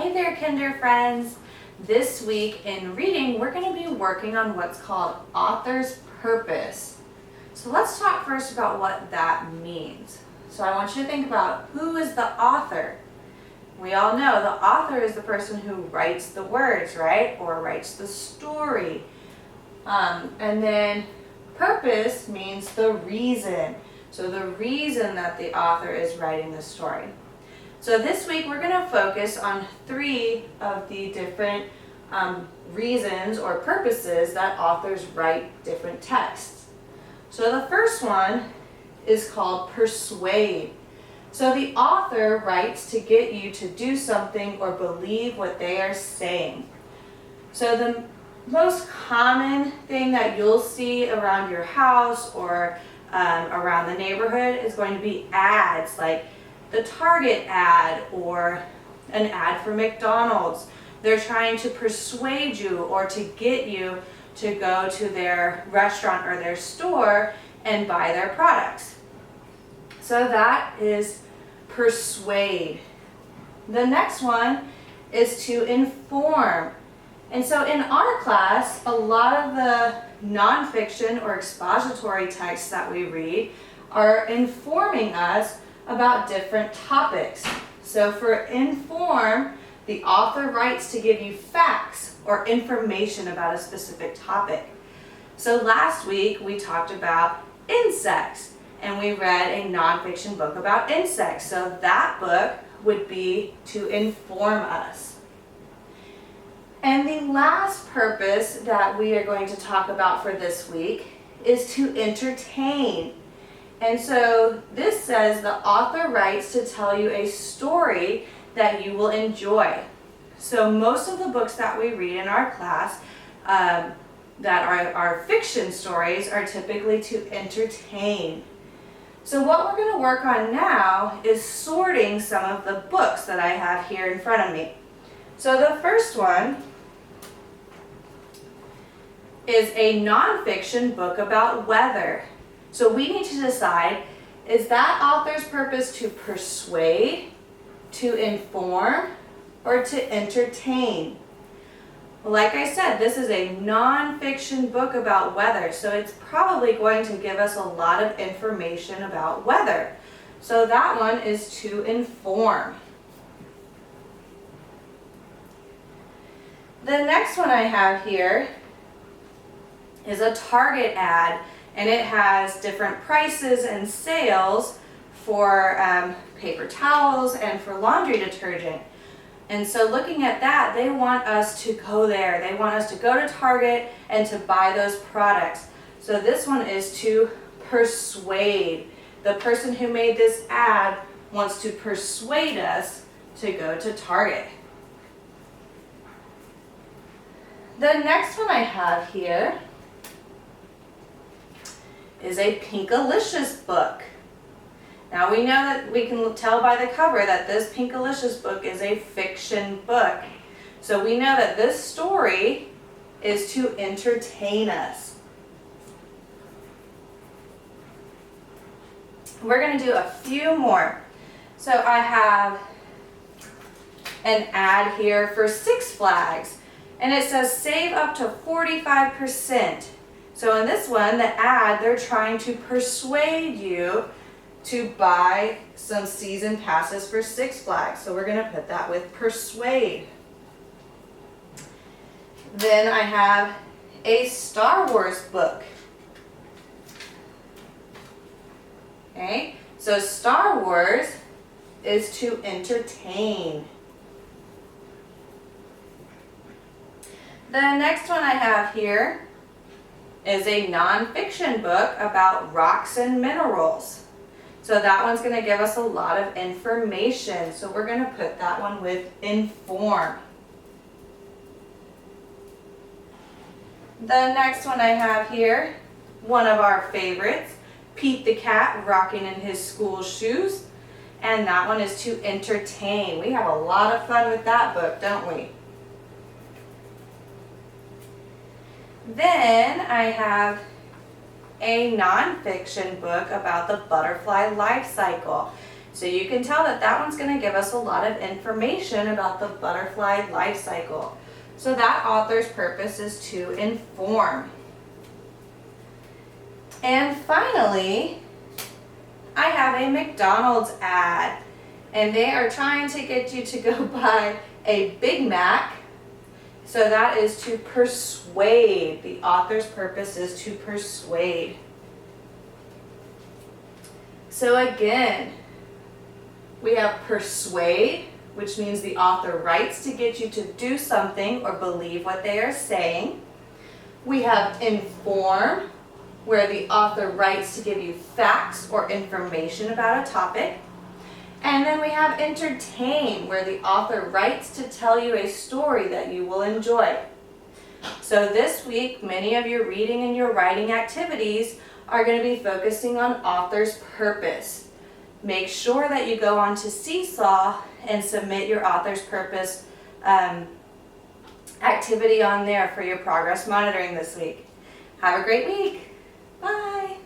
Hey there, Kinder friends. This week in reading, we're going to be working on what's called author's purpose. So let's talk first about what that means. So I want you to think about who is the author. We all know the author is the person who writes the words, right? Or writes the story. And then purpose means the reason. So the reason that the author is writing the story. So this week we're going to focus on 3 of the different reasons or purposes that authors write different texts. So the first one is called persuade. So the author writes to get you to do something or believe what they are saying. So the most common thing that you'll see around your house or around the neighborhood is going to be ads, like the Target ad or an ad for McDonald's. They're trying to persuade you or to get you to go to their restaurant or their store and buy their products. So that is persuade. The next one is to inform. And so in our class, a lot of the nonfiction or expository texts that we read are informing us about different topics. So for inform, the author writes to give you facts or information about a specific topic. So last week we talked about insects and we read a nonfiction book about insects. So that book would be to inform us. And the last purpose that we are going to talk about for this week is to entertain. And so this says the author writes to tell you a story that you will enjoy. So most of the books that we read in our class that are fiction stories are typically to entertain. So what we're going to work on now is sorting some of the books that I have here in front of me. So the first one is a nonfiction book about weather. So we need to decide, is that author's purpose to persuade, to inform, or to entertain? Like I said, this is a nonfiction book about weather, so it's probably going to give us a lot of information about weather. So that one is to inform. The next one I have here is a Target ad, and it has different prices and sales for paper towels and for laundry detergent. And so looking at that, they want us to go there. They want us to go to Target and to buy those products. So this one is to persuade. The person who made this ad wants to persuade us to go to Target. The next one I have here is a Pinkalicious book. Now we know that we can tell by the cover that this Pinkalicious book is a fiction book. So we know that this story is to entertain us. We're going to do a few more. So I have an ad here for Six Flags, and it says save up to 45%. So in this one, the ad, they're trying to persuade you to buy some season passes for Six Flags. So we're going to put that with persuade. Then I have a Star Wars book. Okay, so Star Wars is to entertain. The next one I have here is a nonfiction book about rocks and minerals. So that one's going to give us a lot of information. So we're going to put that one with inform. The next one I have here, one of our favorites, Pete the Cat rocking in his school shoes. And that one is to entertain. We have a lot of fun with that book, don't we? Then I have a nonfiction book about the butterfly life cycle. So you can tell that that one's going to give us a lot of information about the butterfly life cycle. So that author's purpose is to inform. And finally, I have a McDonald's ad, and they are trying to get you to go buy a Big Mac. So that is to persuade. The author's purpose is to persuade. So again, we have persuade, which means the author writes to get you to do something or believe what they are saying. We have inform, where the author writes to give you facts or information about a topic. And then we have entertain, where the author writes to tell you a story that you will enjoy. So this week, many of your reading and your writing activities are going to be focusing on author's purpose. Make sure that you go on to Seesaw and submit your author's purpose activity on there for your progress monitoring this week. Have a great week. Bye.